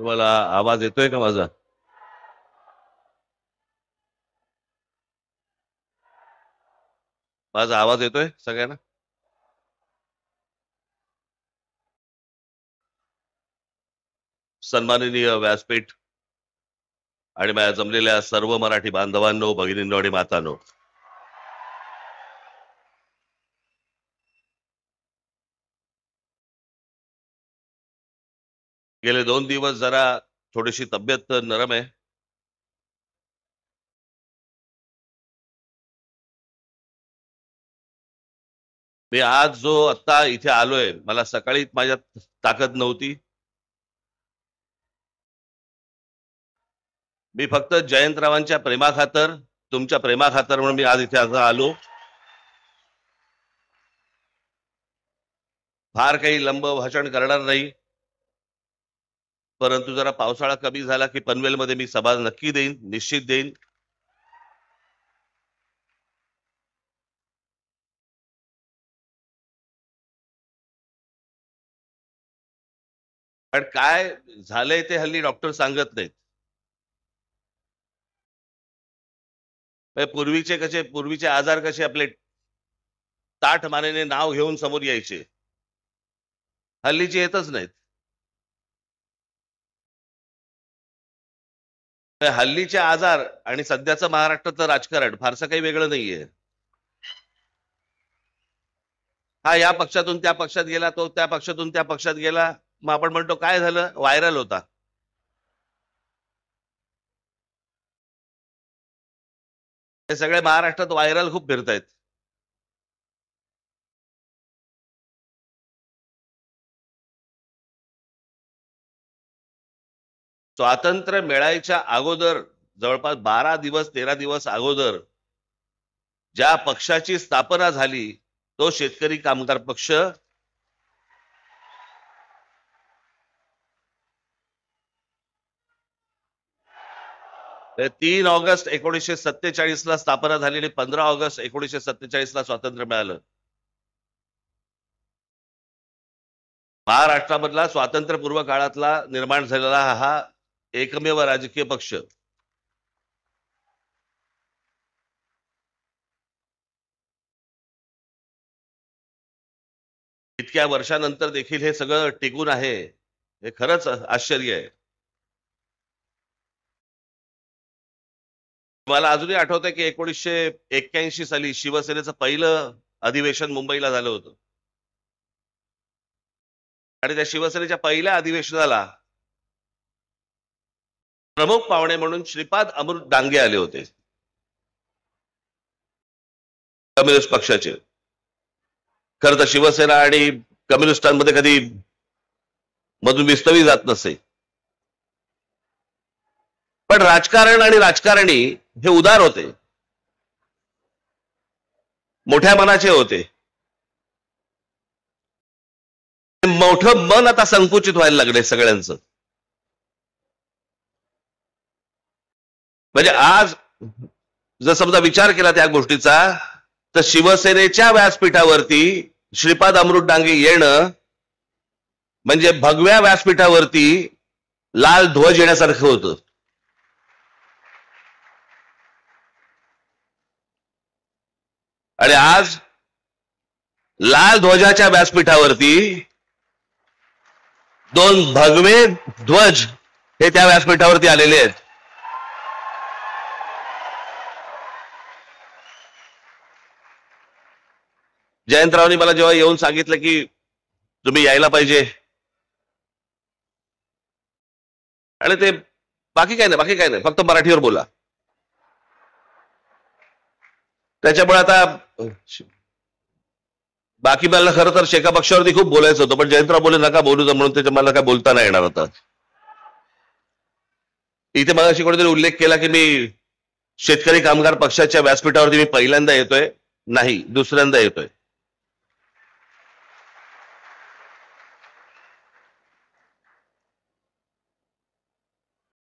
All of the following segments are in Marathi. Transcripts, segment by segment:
तुम्हाला आवाज येतोय का माझा? माझा आवाज येतोय सगळ्यांना? सन्माननीय व्यासपीठ आणि माझ्या जमलेल्या सर्व मराठी बांधवांनो, भगिनींनो आणि मातांनो, गेले 2 दिवस जरा थोडीशी तब्येत नरम आहे. मी आज जो आत्ता इथे आलोय, मला सकाळी माझ्यात ताकद नव्हती. मी फक्त जयंतरावांच्या प्रेमाखातर, तुमच्या प्रेमाखातर म्हणून मी आज इथे आता आलो. फार काही लंब भाषण करणार नाही, परंतु जरा पावसाळा कमी झाला की पनवेलमध्ये मी सभा नक्की देईन, निश्चित देईन. पण काय झालंय ते हल्ली डॉक्टर सांगत नाहीत. पूर्वीचे आजार कसे आपले ताठ मानेने नाव घेऊन समोर यायचे, हल्लीचे येतच नाहीत. हल्लीचे आजार आणि सध्याचं महाराष्ट्राचं राजकारण फारसं काही वेगळं नाहीये. हा या पक्षातून त्या पक्षात गेला, तो त्या पक्षातून त्या पक्षात गेला. मग आपण म्हणतो काय झालं, व्हायरल होता. हे सगळे महाराष्ट्रात व्हायरल खूप फिरतायत. स्वातंत्र्य मिळायच्या अगोदर, जवळपास 12 दिवस 13 दिवस अगोदर ज्या पक्षाची स्थापना झाली, तो शेतकरी कामगार पक्ष. 3 ऑगस्ट 1947 ला स्थापना झाली आणि 15 ऑगस्ट 1947 ला स्वातंत्र्य मिळालं. महाराष्ट्रामधला स्वातंत्र्यपूर्व काळातला निर्माण झालेला हा एकमेव राजकीय पक्ष. इतक्या वर्षानंतर देखील हे सगळं टिकून आहे, हे खरंच आश्चर्य आहे. मला अजूनही आठवतंय की 1981 साली शिवसेनेचं पहिलं अधिवेशन मुंबईला झालं होतं. आणि त्या शिवसेनेच्या पहिल्या अधिवेशनाला प्रमुख पाहुणे म्हणून श्रीपाद अमृत डांगे आले होते, कम्युनिस्ट पक्षाचे. खरं तर शिवसेना आणि कम्युनिस्टांमध्ये कधी मधून विस्तवी जात नसे. पण राजकारण आणि राजकारणी हे उदार होते, मोठ्या मनाचे होते. मोठं मन आता संकुचित व्हायला लागले सगळ्यांचं. म्हणजे आज जर समजा विचार केला त्या गोष्टीचा, तर शिवसेनेच्या व्यासपीठावरती श्रीपाद अमृत डांगे येणं म्हणजे भगव्या व्यासपीठावरती लाल ध्वज येण्यासारखं होतं. आणि आज लाल ध्वजाच्या व्यासपीठावरती दोन भगवे ध्वज हे त्या व्यासपीठावरती आलेले आहेत. जयंतरावनी मला जेव्हा येऊन सांगितलं की तुम्ही यायला पाहिजे, आणि ते बाकी काय नाही, फक्त मराठीवर बोला. त्याच्यामुळे आता बाकी मला खरं तर शेका पक्षावरती खूप बोलायचं होतं, पण जयंतराव बोले नका बोलू, म्हणून त्याच्या मला काय बोलता नाही येणार होता. इथे मला अशी कोणीतरी उल्लेख केला की मी शेतकरी कामगार पक्षाच्या व्यासपीठावरती मी पहिल्यांदा येतोय. नाही, दुसऱ्यांदा येतोय.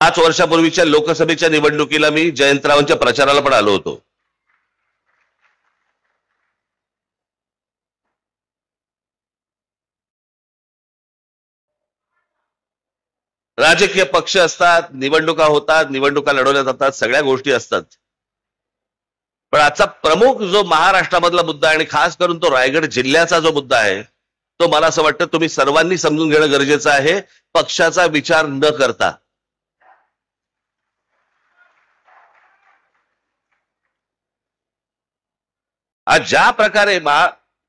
5 वर्षापूर्वीच्या लोकसभेच्या निवडणुकीला मी जयंतरावांच्या प्रचाराला पण आलो होतो. राजकीय पक्ष असतात, निवडणुका होतात, निवडणुका लढवल्या जातात, सगळ्या गोष्टी असतात. पण आजचा प्रमुख जो महाराष्ट्रामधला मुद्दा आणि खास करून तो रायगड जिल्ह्याचा जो मुद्दा आहे, तो मला असं वाटतं तुम्ही सर्वांनी समजून घेणं गरजेचं आहे, पक्षाचा विचार न करता. आज ज्या प्रकारे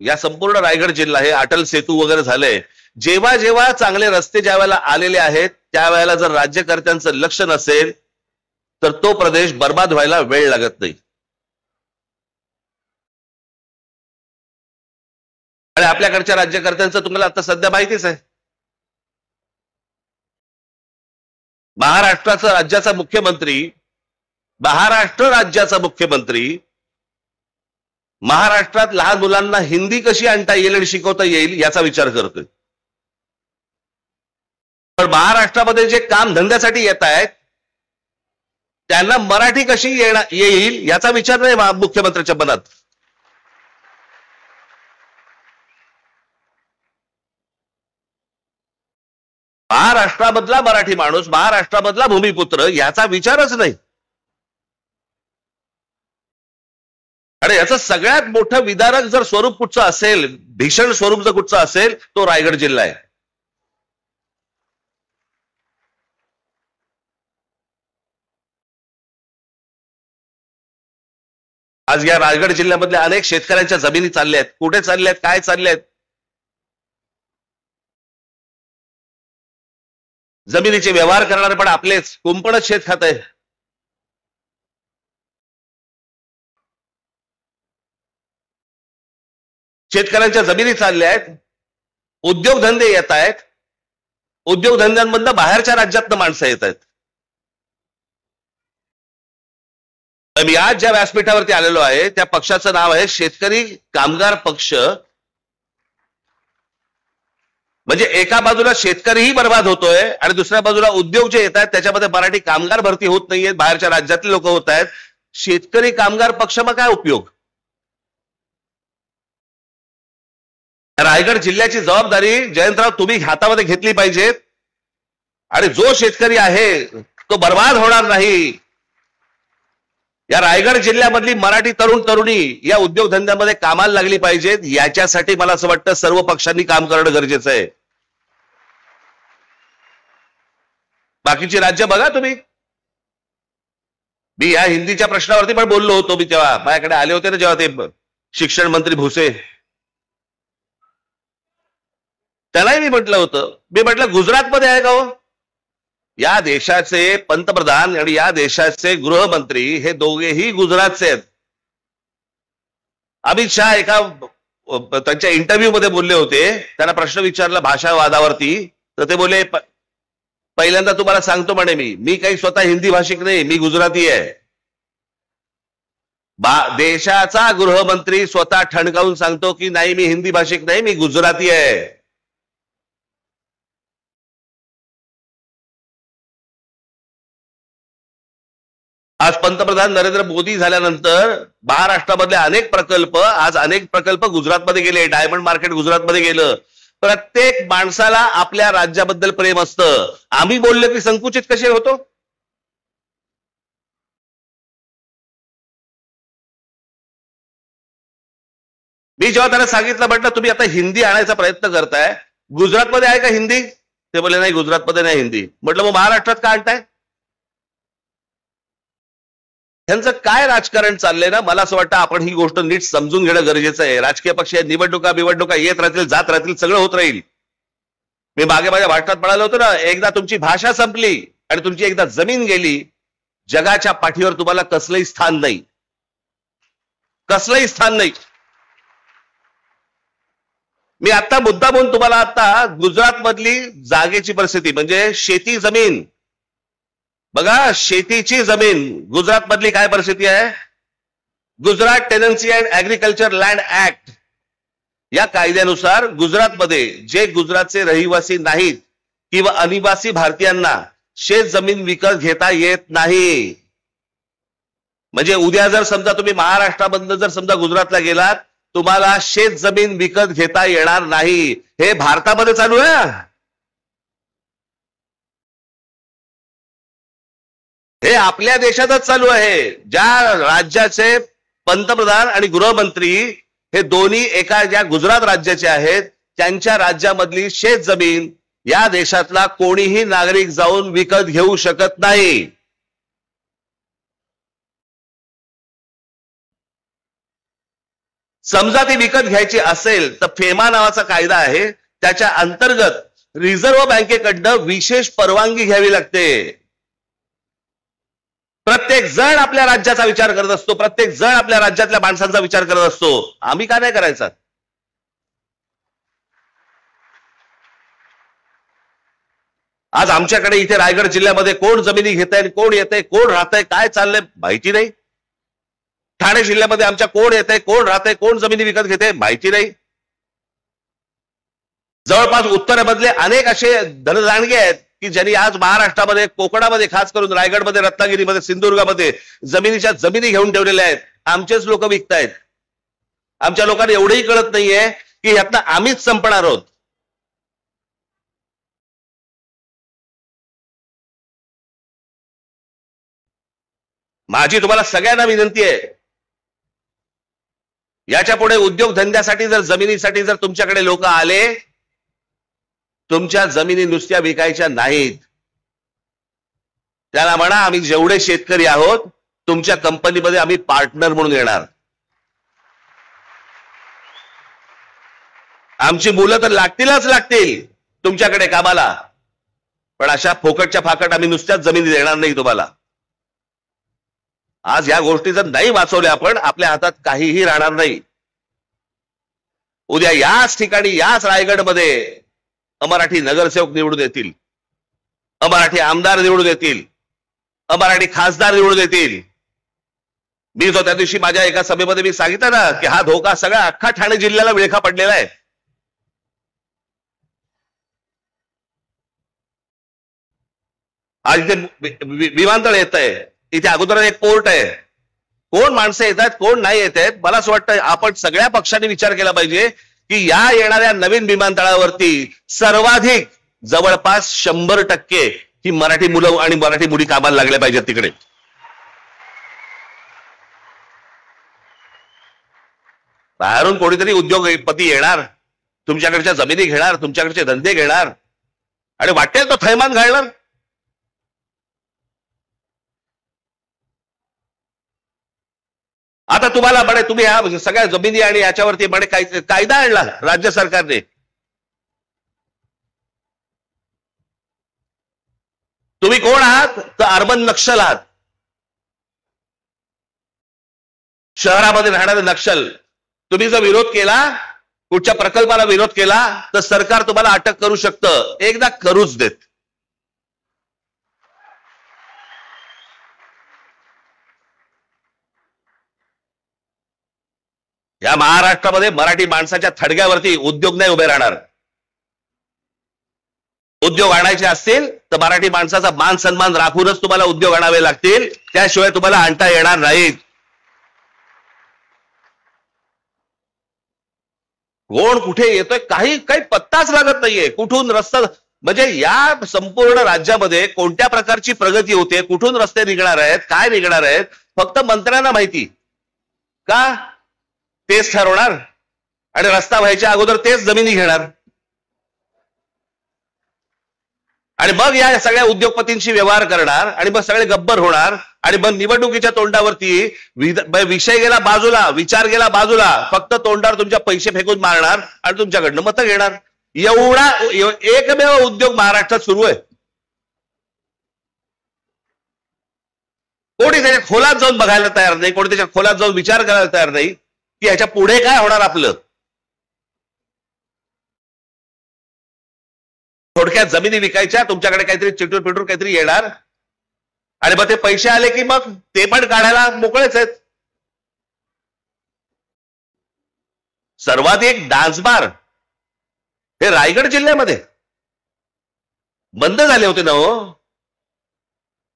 या संपूर्ण रायगड जिल्हा हे अटल सेतू वगैरे झालंय, जेव्हा जेव्हा चांगले रस्ते ज्या वेळेला आलेले आहेत त्यावेळेला जर राज्यकर्त्यांचं लक्ष नसेल तर तो प्रदेश बर्बाद व्हायला वेळ लागत नाही. आणि आपल्याकडच्या राज्यकर्त्यांचं तुम्हाला आता सध्या माहितीच आहे. महाराष्ट्र राज्याचा मुख्यमंत्री महाराष्ट्रात लहान मुलांना हिंदी कशी आणता येईल आणि शिकवता येईल याचा विचार करतोय. पण महाराष्ट्रामध्ये जे काम धंद्यासाठी येत आहेत त्यांना मराठी कशी येईल याचा विचार नाही मुख्यमंत्र्यांच्या मनात. महाराष्ट्रामधला मराठी माणूस, महाराष्ट्रामधला भूमिपुत्र याचा विचारच नाही. आणि याचं सगळ्यात मोठं विदारक जर स्वरूप कुठचं असेल, भीषण स्वरूप जर कुठचं असेल तो रायगड जिल्हा आहे. आज या रायगड जिल्ह्यामधल्या अनेक शेतकऱ्यांच्या जमिनी चालल्या आहेत. कुठे चालल्या आहेत, काय चालल्या आहेत? जमिनीचे व्यवहार करणारे पण आपलेच, कुंपणच शेत खात आहे. शेतकऱ्यांच्या जमिनी चालल्या आहेत, उद्योगधंदे येत आहेत, उद्योगधंद्यांमधनं बाहेरच्या राज्यातनं माणसं येत आहेत. मी आज ज्या व्यासपीठावरती आलेलो आहे त्या पक्षाचं नाव आहे शेतकरी कामगार पक्ष. म्हणजे एका बाजूला शेतकरीही बर्बाद होतोय आणि दुसऱ्या बाजूला उद्योग जे येत आहेत त्याच्यामध्ये मराठी कामगार भरती होत नाहीयेत, बाहेरच्या राज्यातले लोक होत आहेत. शेतकरी कामगार पक्ष मग काय उपयोग? रायगड जिल्ह्याची जबाबदारी जयंतराव तुम्ही हातामध्ये घेतली पाहिजे आणि जो शेतकरी आहे तो बर्बाद होणार नाही. या रायगड जिल्ह्यामधली मराठी तरुण तरुणी या उद्योगधंद्यामध्ये कामाला लागली पाहिजेत. याच्यासाठी मला असं वाटतं सर्व पक्षांनी काम करणं गरजेचं आहे. बाकीची राज्य बघा तुम्ही. मी या हिंदीच्या प्रश्नावरती पण बोललो होतो. मी तेव्हा माझ्याकडे आले होते ना जेव्हा ते शिक्षण मंत्री भुसे, त्यालाही मी म्हटलं होतं, मी म्हटलं गुजरातमध्ये आहे का हो? या देशाचे पंतप्रधान आणि या देशाचे गृहमंत्री हे दोघेही गुजरातचे आहेत. अमित शहा एका त्यांच्या इंटरव्ह्यू मध्ये बोलले होते, त्यांना प्रश्न विचारला भाषावादावरती, तर ते बोले पहिल्यांदा तुम्हाला सांगतो म्हणे मी काही स्वतः हिंदी भाषिक नाही, मी गुजराती आहे. देशाचा गृहमंत्री स्वतः ठणकावून सांगतो की नाही मी हिंदी भाषिक नाही, मी गुजराती आहे. आज पंतप्रधान नरेंद्र मोदी झाल्यानंतर महाराष्ट्रामधले अनेक प्रकल्प गुजरातमध्ये गेले. डायमंड मार्केट गुजरातमध्ये गेलं. प्रत्येक माणसाला आपल्या राज्याबद्दल प्रेम असतं. आम्ही बोललो की संकुचित कसे होतो? मी जेव्हा त्यांना सांगितलं, म्हटलं तुम्ही आता हिंदी आणायचा प्रयत्न करताय, गुजरातमध्ये आहे का हिंदी? ते बोलले नाही गुजरातमध्ये नाही हिंदी. म्हटलं मग महाराष्ट्रात का आणताय? त्यांचं काय राजकारण चाललंय ना, मला असं वाटतं आपण ही गोष्ट नीट समजून घेणं गरजेचं आहे. राजकीय पक्ष निवडणुका येत राहतील, जात राहतील, सगळं होत राहील. मी मागे माझ्या भाषणात म्हणालो होतो ना, एकदा तुमची भाषा संपली आणि तुमची एकदा जमीन गेली, जगाच्या पाठीवर तुम्हाला कसलंही स्थान नाही, कसलंही स्थान नाही. मी आता मुद्दा म्हणून तुम्हाला आता गुजरात मधली जागेची परिस्थिती म्हणजे शेती जमीन बघा, शेतीची जमीन गुजरात मधली काय परिस्थिती आहे? Gujarat tenancy and agriculture land act या कायद्यानुसार गुजरातमध्ये जे गुजरातचे रहिवासी नाहीत किंवा अनिवासी भारतीयांना शेत जमीन विकत घेता येत नाही. म्हणजे उद्या जर समजा तुम्ही महाराष्ट्रामधनं जर समजा गुजरातला गेलात, तुम्हाला शेत जमीन विकत घेता येणार नाही. हे भारतामध्ये चालू आहे. हे आपल्या देशातच चालू आहे. ज्या राज्याचे पंतप्रधान आणि गृहमंत्री हे दोन्ही एका ज्या गुजरात राज्याचे आहेत, त्यांच्या राज्यामधली शेत जमीन या देशातला कोणीही नागरिक जाऊन विकत घेऊ शकत नाही. समजा ती विकत घ्यायची असेल तर फेमा नावाचा कायदा आहे, त्याच्या अंतर्गत रिझर्व्ह बँकेकडनं विशेष परवानगी घ्यावी लागते. प्रत्येक जण आपल्या राज्याचा विचार करत असतो, प्रत्येक जण आपल्या राज्यातल्या माणसांचा विचार करत असतो. आम्ही का नाही करायचा? आज आमच्याकडे इथे रायगड जिल्ह्यामध्ये कोण जमिनी घेतंय, कोण येतंय, कोण राहतंय, काय चाललंय माहिती नाही. ठाणे जिल्ह्यामध्ये आमच्या कोण येतंय, कोण राहतंय, कोण जमिनी विकत घेते माहिती नाही. जवळपास उत्तरेमधले अनेक असे धनदांडगे आहेत की ज्यांनी आज महाराष्ट्रामध्ये, कोकणामध्ये, खास करून रायगडमध्ये, रत्नागिरीमध्ये, सिंधुदुर्गामध्ये जमिनीच्या जमिनी घेऊन ठेवलेल्या आहेत. आमचेच लोक विकतायत. आमच्या लोकांना एवढंही कळत नाहीये की यातनं आम्हीच संपणार आहोत. माझी तुम्हाला सगळ्यांना विनंती आहे, याच्या पुढे उद्योगधंद्यासाठी जर जमिनीसाठी जर तुमच्याकडे लोक आले, तुमच्या जमिनी नुसत्या विकायच्या नाहीत. त्याला म्हणा आम्ही जेवढे शेतकरी आहोत तुमच्या कंपनीमध्ये आम्ही पार्टनर म्हणून येणार. आमची मुलं तर लागतील तुमच्याकडे कामाला, पण अशा फोकटच्या फाकट आम्ही नुसत्याच जमिनी देणार नाही तुम्हाला. आज या गोष्टी जर नाही वाचवल्या आपण, आपल्या हातात काहीही राहणार नाही. उद्या याच ठिकाणी, याच रायगडमध्ये अमराठी नगरसेवक निवडून येतील, अमराठी आमदार निवडून येतील, अमराठी खासदार निवडून येतील. मी जो त्या दिवशी माझ्या एका सभेमध्ये मी सांगितलं ना की हा धोका सगळा अख्खा ठाणे जिल्ह्याला विळखा पडलेला आहे. आज इथे विमानतळ येत आहे, इथे अगोदर एक पोर्ट आहे. कोण माणसं येत आहेत, कोण नाही येत आहेत. मला असं वाटतं आपण सगळ्या पक्षांनी विचार केला पाहिजे की या येणाऱ्या नवीन विमानतळावरती सर्वाधिक जवळपास 100% ही मराठी मुलं आणि मराठी मुली कामाला लागल्या पाहिजेत तिकडे. बाहेरून कोणीतरी उद्योगपती येणार, तुमच्याकडच्या जमिनी घेणार, तुमच्याकडचे धंदे घेणार आणि वाटेल तो थैमान घालणार. आता तुम्हाला म्हणे तुम्ही ह्या सगळ्या जमिनी आणि याच्यावरती म्हणे कायदा आणला राज्य सरकारने. तुम्ही कोण आहात? तर अर्बन नक्षल आहात. शहरामध्ये राहणारे नक्षल. तुम्ही जर विरोध केला, कुठच्या प्रकल्पाला विरोध केला तर सरकार तुम्हाला अटक करू शकतं. एकदा करूच देत. या महाराष्ट्रामध्ये मराठी माणसाच्या थडग्यावरती उद्योग नाही उभे राहणार. उद्योग आणायचे असतील तर मराठी माणसाचा मान सन्मान राखूनच तुम्हाला उद्योग आणावे लागतील, त्याशिवाय तुम्हाला आणता येणार नाहीत. कोण कुठे येतोय काही पत्ताच लागत नाहीये. कुठून रस्ता, म्हणजे या संपूर्ण राज्यामध्ये कोणत्या प्रकारची प्रगती होते, कुठून रस्ते निघणार आहेत, काय निघणार आहेत, फक्त मंत्र्यांना माहिती. का? तेच ठरवणार आणि रस्ता व्हायच्या अगोदर तेच जमिनी घेणार आणि मग या सगळ्या उद्योगपतींशी व्यवहार करणार आणि मग सगळे गब्बर होणार आणि मग निवडणुकीच्या तोंडावरती विषय गेला बाजूला, विचार गेला बाजूला, फक्त तोंडावर तुमच्या पैसे फेकून मारणार आणि तुमच्याकडनं मतं घेणार. एवढा एकमेव उद्योग महाराष्ट्रात सुरू आहे. कोणी त्याच्या खोलात जाऊन बघायला तयार नाही, कोणी त्याच्या खोलात जाऊन विचार करायला तयार नाही की ह्याच्या पुढे काय होणार आपलं. थोडक्यात जमिनी विकायच्या, तुमच्याकडे काहीतरी चिटूर पिटूर काहीतरी येणार आणि मग ते पैसे आले की मग ते पण काढायला मोकळेच आहेत. सर्वाधिक डान्स बार हे रायगड जिल्ह्यामध्ये बंद झाले होते ना हो.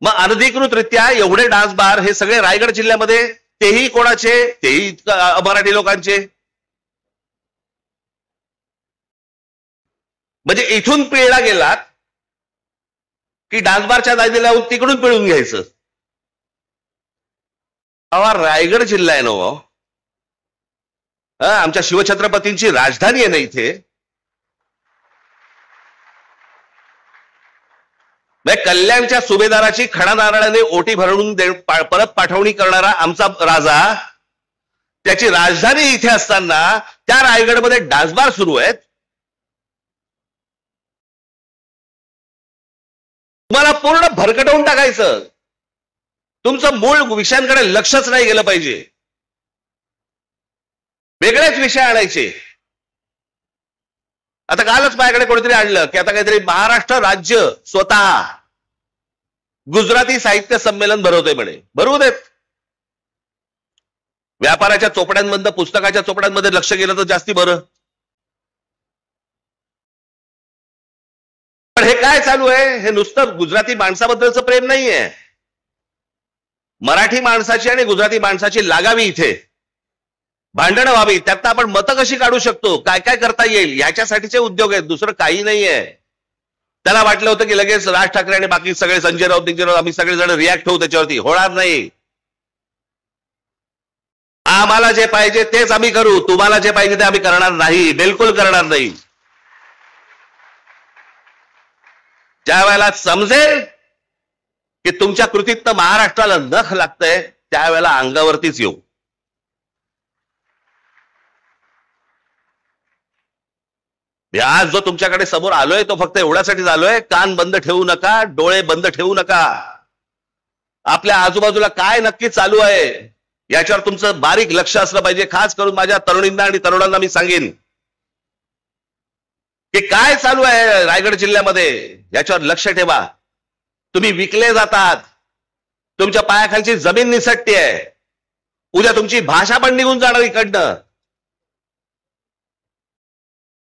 मग अनधिकृतरित्या एवढे डान्स बार हे सगळे रायगड जिल्ह्यामध्ये, तेही कोणाचे? तेही मराठी लोकांचे. म्हणजे इथून पिळला गेलात की डान्सबारच्या दायदी लावून तिकडून पिळून घ्यायचं. हा रायगड जिल्हा आहे ना हो. आमच्या शिवछत्रपतींची राजधानी आहे ना इथे. कल्याणच्या सुभेदाराची खडा नारळाने ओटी भरून परत पाठवणी करणारा आमचा राजा, त्याची राजधानी इथे असताना त्या रायगडमध्ये डान्सबार सुरू आहेत. तुम्हाला पूर्ण भरकटवून टाकायचं. तुमचं मूळ विषयांकडे लक्षच नाही गेलं पाहिजे. वेगळेच विषय आणायचे. आता कालच माझ्याकडे कोणीतरी आणलं की आता काहीतरी महाराष्ट्र राज्य स्वतः गुजराती साहित्य संमेलन भरवतोय म्हणे. भरवू देत. व्यापाराच्या चोपड्यांमधनं पुस्तकाच्या चोपड्यांमध्ये लक्ष गेलं तर जास्ती बरं. पण हे काय चालू आहे? हे नुसतं गुजराती माणसाबद्दलचं प्रेम नाहीये. मराठी माणसाची आणि गुजराती माणसाची लागावी इथे, भांडणं व्हावी, त्यात आपण मतं कशी काढू शकतो, काय काय करता येईल, याच्यासाठीचे उद्योग आहेत. दुसरं काही नाहीये. त्याला वाटलं होतं की लगेच राज ठाकरे आणि बाकी सगळे संजय राऊत आम्ही सगळेजण रिॲक्ट होऊ त्याच्यावरती. होणार नाही. आम्हाला जे पाहिजे तेच आम्ही करू. तुम्हाला जे पाहिजे ते आम्ही करणार नाही. बिलकुल करणार नाही. ज्या वेळेला समजेल की तुमच्या कृतीतनं महाराष्ट्राला नख लागतंय त्यावेळेला अंगावरतीच येऊ. आज जो तुमच्याकडे समोर आलोय तो फक्त एवढ्यासाठीच आलोय, कान बंद ठेवू नका, डोळे बंद ठेवू नका. आपल्या आजूबाजूला काय नक्की चालू आहे याच्यावर तुमचं बारीक लक्ष असलं पाहिजे. खास करून माझ्या तरुणींना आणि तरुणांना मी सांगेन की काय चालू आहे रायगड जिल्ह्यामध्ये याच्यावर लक्ष ठेवा. तुम्ही विकले जातात. तुमच्या पायाखालची जमीन निसटते. उद्या तुमची भाषा पण निघून जाणार इकडनं.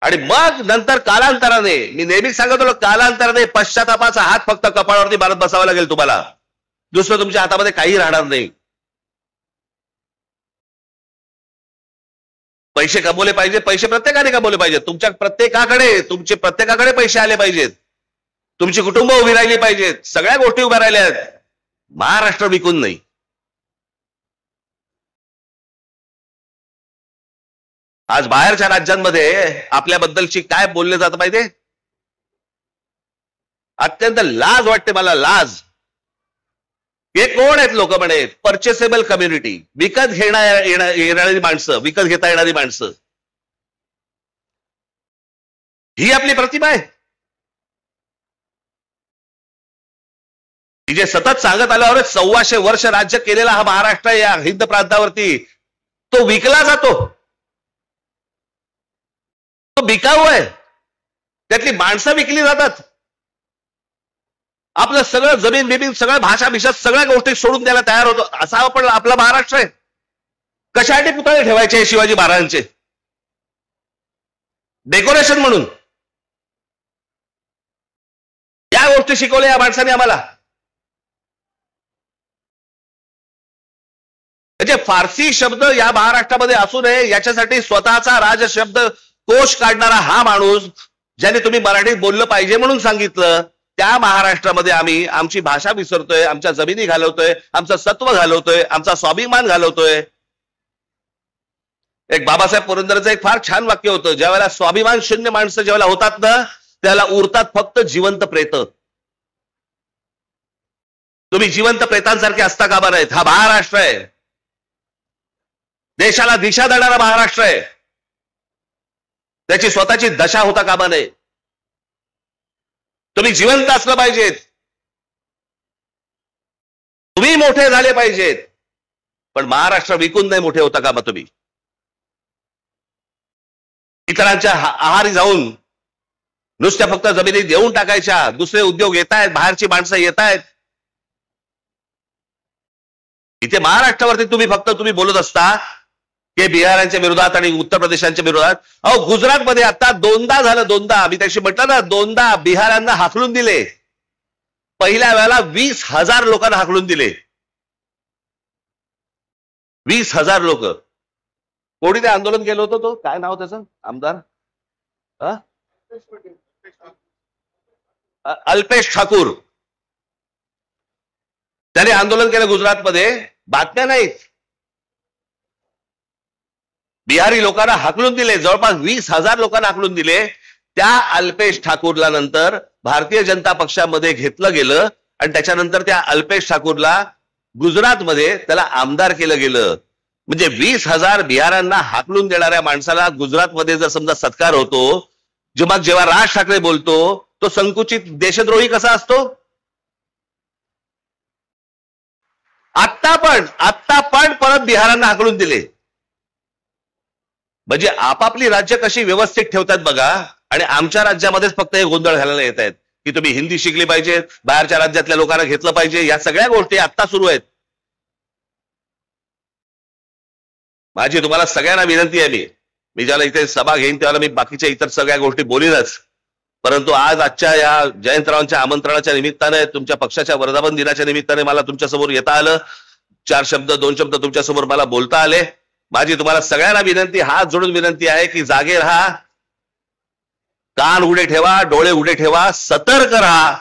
आणि मग नंतर कालांतराने, मी नेहमी सांगत होतो, कालांतराने पश्चातापाचा हात फक्त कपाळावरती मारत बसावा लागेल तुम्हाला. दुसरं तुमच्या हातामध्ये काही राहणार नाही. पैसे कमवले पाहिजे. पैसे प्रत्येकाने कमवले पाहिजेत. तुमचे प्रत्येकाकडे पैसे आले पाहिजेत. तुमची कुटुंब उभी राहिली पाहिजेत. सगळ्या गोष्टी उभ्या राहिल्या आहेत. महाराष्ट्र विकून नाही. आज बाहेरच्या राज्यांमध्ये आपल्याबद्दलची काय बोलले जातं माहितीये? अत्यंत लाज वाटते मला. लाज. हे कोण आहेत लोक म्हणे? परचेसेबल कम्युनिटी. विकत येणारी माणसं, विकत घेता येणारी माणसं. ही आपली प्रतिमा आहे. ही जे सतत सांगत आल्यावर 1400 वर्ष राज्य केलेला हा महाराष्ट्र या हिंद प्रांतावरती, तो विकला जातो. तो बिकाऊ आहे. त्यातली माणसं विकली जातात. आपलं सगळं जमीन बिमीन सगळं भाषा भिषा सगळ्या गोष्टी सोडून द्यायला तयार होतो. असा आपण आपला महाराष्ट्र आहे. कशासाठी पुतळे ठेवायचे शिवाजी महाराजांचे? डेकोरेशन म्हणून. या गोष्टी शिकवल्या या माणसाने आम्हाला. म्हणजे फारसी शब्द या महाराष्ट्रामध्ये असू नये याच्यासाठी स्वतःचा राजशब्द कोश काढणारा हा माणूस, ज्याने तुम्ही मराठीत बोललं पाहिजे म्हणून सांगितलं, त्या महाराष्ट्रामध्ये आम्ही आमची भाषा विसरतोय, आमच्या जमिनी घालवतोय, आमचं सत्व घालवतोय, आमचा स्वाभिमान घालवतोय. एक बाबासाहेब पुरंदरेचं एक फार छान वाक्य होतं, ज्या वेळेला स्वाभिमान शून्य माणसं ज्यावेळेला होतात ना, त्याला उरतात फक्त जिवंत प्रेत. तुम्ही जिवंत प्रेतांसारखे असता कामा नाहीत. हा महाराष्ट्र आहे. देशाला दिशा देणारा महाराष्ट्र आहे. त्याची स्वतःची दशा होता कामा नये. तुम्ही जिवंत असलं पाहिजेत. तुम्ही मोठे झाले पाहिजेत. पण महाराष्ट्र विकून नाही मोठे होता कामा तुम्ही. इतरांच्या आहारी जाऊन नुसत्या फक्त जमिनी देऊन टाकायच्या. दुसरे उद्योग येत आहेत, बाहेरची माणसं येत आहेत. इथे महाराष्ट्रावरती तुम्ही बोलत असता की बिहारांच्या विरोधात आणि उत्तर प्रदेशांच्या विरोधात. अहो गुजरातमध्ये आता दोनदा झालं. दोनदा मी त्याशी म्हटलं ना, दोनदा बिहारांना हाकलून दिले. पहिल्या वेळेला 20,000 लोकांना हाकलून दिले. 20,000 लोक. कोणी ते आंदोलन केलं होतं? तो काय नाव त्याचं? आमदार अल्पेश ठाकूर. त्याने आंदोलन केलं गुजरातमध्ये. बातम्या नाहीत. बिहारी लोकांना हाकलून दिले, जवळपास 20,000 लोकांना हाकलून दिले. त्या अल्पेश ठाकूरला नंतर भारतीय जनता पक्षामध्ये घेतलं गेलं आणि त्याच्यानंतर त्या अल्पेश ठाकूरला गुजरातमध्ये त्याला आमदार केलं गेलं. म्हणजे 20,000 बिहारांना हाकलून देणाऱ्या माणसाला गुजरातमध्ये जर समजा सत्कार होतो, जेव्हा राज ठाकरे बोलतो तो संकुचित देशद्रोही कसा असतो? आत्ता पण परत बिहारांना हाकलून दिले. म्हणजे आपापली राज्य कशी व्यवस्थित ठेवतात बघा, आणि आमच्या राज्यामध्येच फक्त हे गोंधळ घालायला येत आहेत की तुम्ही हिंदी शिकली पाहिजे, बाहेरच्या राज्यातल्या लोकांना घेतलं पाहिजे. या सगळ्या गोष्टी आता सुरू आहेत. माझी तुम्हाला सगळ्यांना विनंती आहे, मी ज्याला इथे सभा घेईन त्याला मी बाकीच्या इतर सगळ्या गोष्टी बोलीनच, परंतु आजच्या या जयंतरावांच्या आमंत्रणाच्या निमित्ताने, तुमच्या पक्षाच्या वर्धापन दिनाच्या निमित्ताने मला तुमच्यासमोर येता आलं. 2 शब्द तुमच्यासमोर मला बोलता आले. माझी तुम्हाला सगळ्यांना विनंती, हात जोडून विनंती आहे की जागे राहा, कान उघडे ठेवा, डोळे उघडे ठेवा, सतर्क राहा.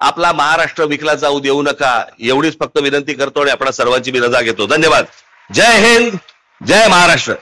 आपला महाराष्ट्र विकला जाऊ देऊ नका, एवढीच फक्त विनंती करतो आणि आपल्या सर्वांची मी रजा घेतो. धन्यवाद. जय हिंद, जय महाराष्ट्र.